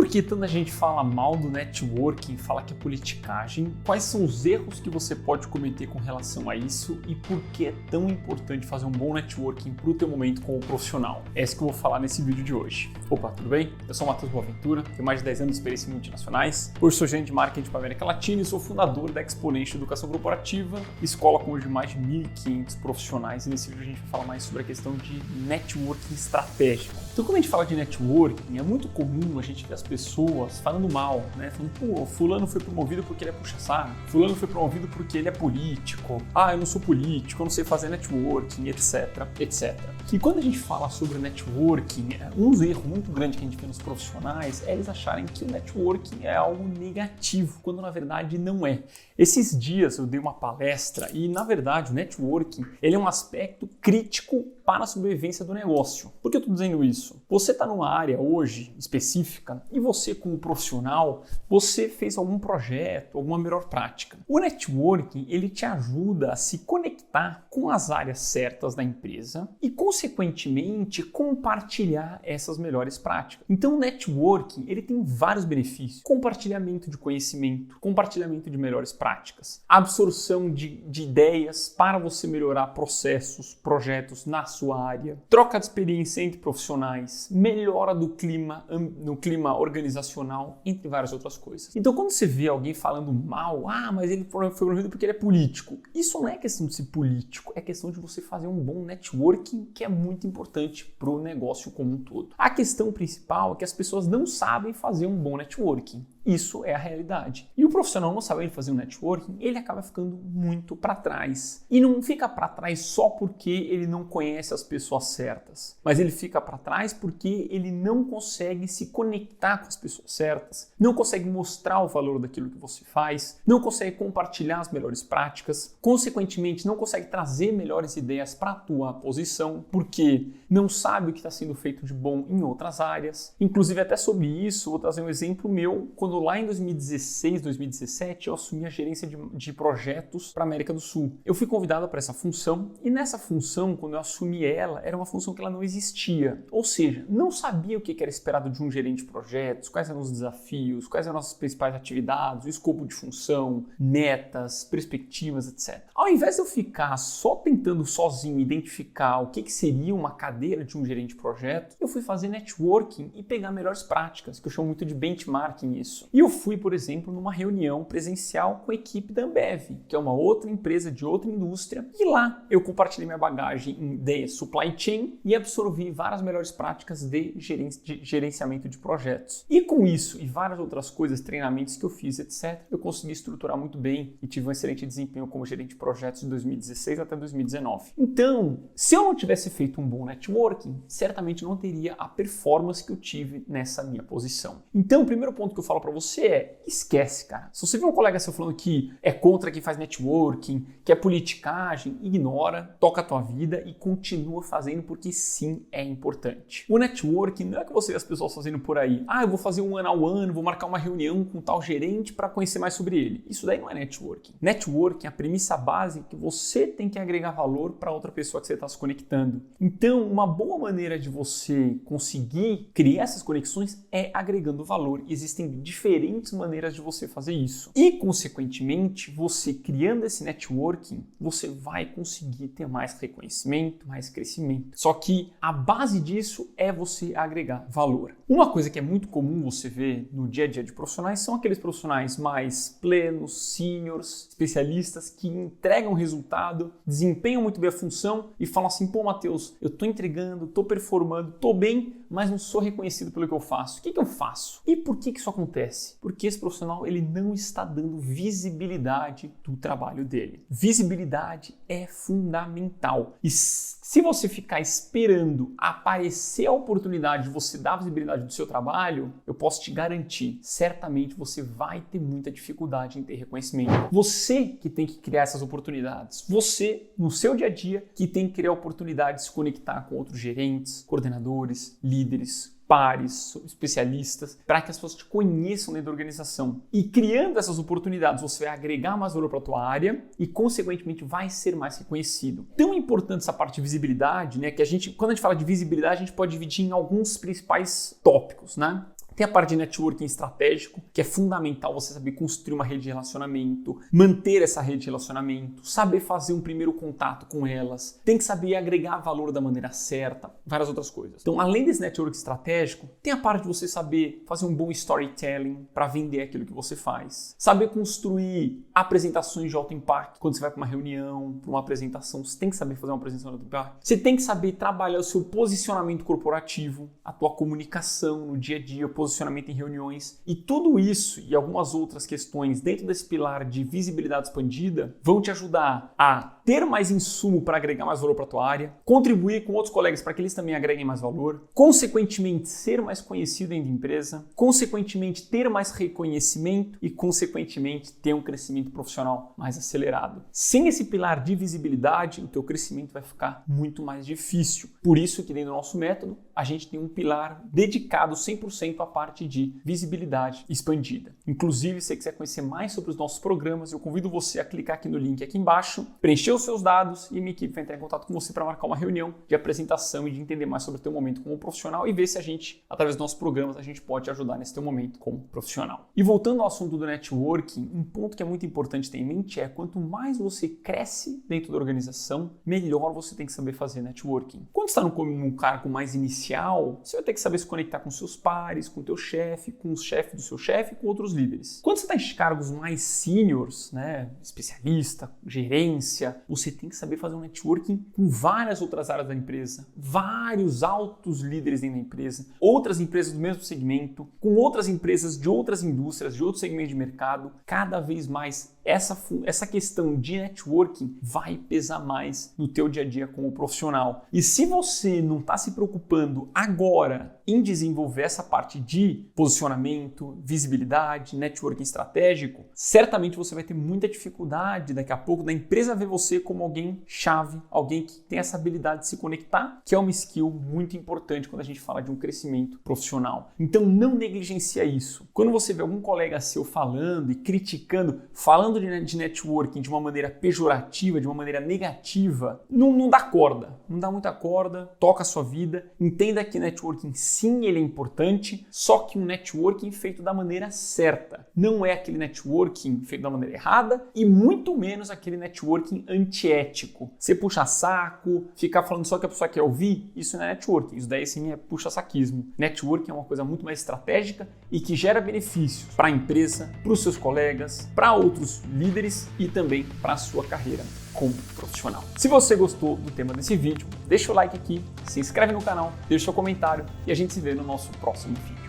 Por que tanta gente fala mal do networking, fala que é politicagem? Quais são os erros que você pode cometer com relação a isso e por que é tão importante fazer um bom networking para o teu momento como profissional? É isso que eu vou falar nesse vídeo de hoje. Opa, tudo bem? Eu sou o Matheus Boaventura, tenho mais de 10 anos de experiência em multinacionais. Hoje sou gerente de marketing para a América Latina e sou fundador da Exponential Educação Corporativa, escola com hoje mais de 1.500 profissionais. E nesse vídeo a gente vai falar mais sobre a questão de networking estratégico. Então, quando a gente fala de networking, é muito comum a gente ver as pessoas falando mal, né? Falando, pô, fulano foi promovido porque ele é puxa-saco, fulano foi promovido porque ele é político, eu não sou político, eu não sei fazer networking, etc, etc. E quando a gente fala sobre networking, um erro muito grande que a gente vê nos profissionais é eles acharem que o networking é algo negativo, quando na verdade não é. Esses dias eu dei uma palestra e, na verdade, o networking ele é um aspecto crítico para a sobrevivência do negócio. Por que eu estou dizendo isso? Você está numa área hoje específica e você, como profissional, você fez algum projeto, alguma melhor prática. O networking, ele te ajuda a se conectar com as áreas certas da empresa e, consequentemente, compartilhar essas melhores práticas. Então, o networking, ele tem vários benefícios. Compartilhamento de conhecimento, compartilhamento de melhores práticas, absorção de ideias para você melhorar processos, projetos na sua área, troca de experiência entre profissionais, melhora do clima, no clima organizacional, entre várias outras coisas. Então, quando você vê alguém falando mal, mas ele foi promovido porque ele é político, isso não é questão de ser político, é questão de você fazer um bom networking, que é muito importante para o negócio como um todo. A questão principal é que as pessoas não sabem fazer um bom networking. Isso é a realidade. E o profissional não sabendo fazer um networking, ele acaba ficando muito para trás. E não fica para trás só porque ele não conhece as pessoas certas, mas ele fica para trás porque ele não consegue se conectar com as pessoas certas, não consegue mostrar o valor daquilo que você faz, não consegue compartilhar as melhores práticas, consequentemente não consegue trazer melhores ideias para a tua posição, porque não sabe o que está sendo feito de bom em outras áreas. Inclusive, até sobre isso, vou trazer um exemplo meu, quando lá em 2016, 2017, eu assumi a gerência de projetos para a América do Sul. Eu fui convidado para essa função e nessa função, quando eu assumi ela, era uma função que ela não existia. Ou seja, não sabia o que era esperado de um gerente de projetos, quais eram os desafios, quais eram as principais atividades, o escopo de função, metas, perspectivas, etc. Ao invés de eu ficar só tentando sozinho identificar o que seria uma cadeira de um gerente de projeto, eu fui fazer networking e pegar melhores práticas, que eu chamo muito de benchmarking isso. E eu fui, por exemplo, numa reunião presencial com a equipe da Ambev, que é uma outra empresa de outra indústria, e lá eu compartilhei minha bagagem de supply chain e absorvi várias melhores práticas de gerenciamento de projetos. E com isso e várias outras coisas, treinamentos que eu fiz, etc., eu consegui estruturar muito bem e tive um excelente desempenho como gerente de projetos de 2016 até 2019. Então, se eu não tivesse feito um bom networking, certamente não teria a performance que eu tive nessa minha posição. Então, o primeiro ponto que eu falo para você é, esquece, cara. Se você vê um colega seu falando que é contra quem faz networking, que é politicagem, ignora, toca a tua vida e continua fazendo porque sim, é importante. O networking não é que você vê as pessoas fazendo por aí, eu vou fazer um one-on-one, vou marcar uma reunião com tal gerente para conhecer mais sobre ele. Isso daí não é networking. Networking, a premissa base é que você tem que agregar valor para outra pessoa que você está se conectando. Então, uma boa maneira de você conseguir criar essas conexões é agregando valor. Existem diferentes maneiras de você fazer isso. E, consequentemente, você criando esse networking, você vai conseguir ter mais reconhecimento, mais crescimento. Só que a base disso é você agregar valor. Uma coisa que é muito comum você ver no dia a dia de profissionais são aqueles profissionais mais plenos, seniors, especialistas que entregam resultado, desempenham muito bem a função e falam assim, pô, Matheus, eu tô entregando, tô performando, tô bem, mas não sou reconhecido pelo que eu faço. O que eu faço? E por que isso acontece? Porque esse profissional ele não está dando visibilidade do trabalho dele. Visibilidade é fundamental. E se você ficar esperando aparecer a oportunidade de você dar visibilidade do seu trabalho, eu posso te garantir, certamente você vai ter muita dificuldade em ter reconhecimento. Você que tem que criar essas oportunidades. Você, no seu dia a dia, que tem que criar oportunidade de se conectar com outros gerentes, coordenadores, líderes, pares, especialistas, para que as pessoas te conheçam dentro da organização. E criando essas oportunidades, você vai agregar mais valor para a tua área e, consequentemente, vai ser mais reconhecido. Tão importante essa parte de visibilidade, né, que quando a gente fala de visibilidade, a gente pode dividir em alguns principais tópicos, né? Tem a parte de networking estratégico, que é fundamental você saber construir uma rede de relacionamento, manter essa rede de relacionamento, saber fazer um primeiro contato com elas, tem que saber agregar valor da maneira certa, várias outras coisas. Então, além desse networking estratégico, tem a parte de você saber fazer um bom storytelling para vender aquilo que você faz, saber construir apresentações de alto impacto. Quando você vai para uma reunião, para uma apresentação, você tem que saber fazer uma apresentação de alto impacto. Você tem que saber trabalhar o seu posicionamento corporativo, a tua comunicação no dia a dia, posicionamento em reuniões, e tudo isso e algumas outras questões dentro desse pilar de visibilidade expandida vão te ajudar a ter mais insumo para agregar mais valor para a tua área, contribuir com outros colegas para que eles também agreguem mais valor, consequentemente ser mais conhecido dentro da empresa, consequentemente ter mais reconhecimento e consequentemente ter um crescimento profissional mais acelerado. Sem esse pilar de visibilidade, o teu crescimento vai ficar muito mais difícil. Por isso que dentro do nosso método, a gente tem um pilar dedicado 100% à parte de visibilidade expandida. Inclusive, se você quiser conhecer mais sobre os nossos programas, eu convido você a clicar aqui no link aqui embaixo, preencher os seus dados e minha equipe vai entrar em contato com você para marcar uma reunião de apresentação e de entender mais sobre o teu momento como profissional e ver se a gente, através dos nossos programas, a gente pode ajudar nesse teu momento como profissional. E voltando ao assunto do networking, um ponto que é muito importante ter em mente é quanto mais você cresce dentro da organização, melhor você tem que saber fazer networking. Quando você está num cargo mais inicial, você vai ter que saber se conectar com seus pares, com o teu chefe, com os chefes do seu chefe, com outros líderes. Quando você está em cargos mais seniors, né, especialista, gerência, você tem que saber fazer um networking com várias outras áreas da empresa, vários altos líderes dentro da empresa, outras empresas do mesmo segmento, com outras empresas de outras indústrias, de outros segmentos de mercado. Cada vez mais essa questão de networking vai pesar mais no teu dia a dia como profissional. E se você não está se preocupando agora em desenvolver essa parte de posicionamento, visibilidade, networking estratégico, certamente você vai ter muita dificuldade daqui a pouco da empresa ver você como alguém chave, alguém que tem essa habilidade de se conectar, que é uma skill muito importante quando a gente fala de um crescimento profissional. Então não negligencia isso. Quando você vê algum colega seu falando e criticando, falando de networking de uma maneira pejorativa, de uma maneira negativa, não dá corda, não dá muita corda, toca a sua vida, entenda que networking sim, ele é importante, só que um networking feito da maneira certa. Não é aquele networking feito da maneira errada e muito menos aquele networking antiético. Você puxa saco, ficar falando só que a pessoa quer ouvir, isso não é networking, isso daí sim é puxa-saquismo. Networking é uma coisa muito mais estratégica e que gera benefícios para a empresa, para os seus colegas, para outros líderes e também para a sua carreira como profissional. Se você gostou do tema desse vídeo, deixa o like aqui, se inscreve no canal, deixa seu comentário e a gente se vê no nosso próximo vídeo.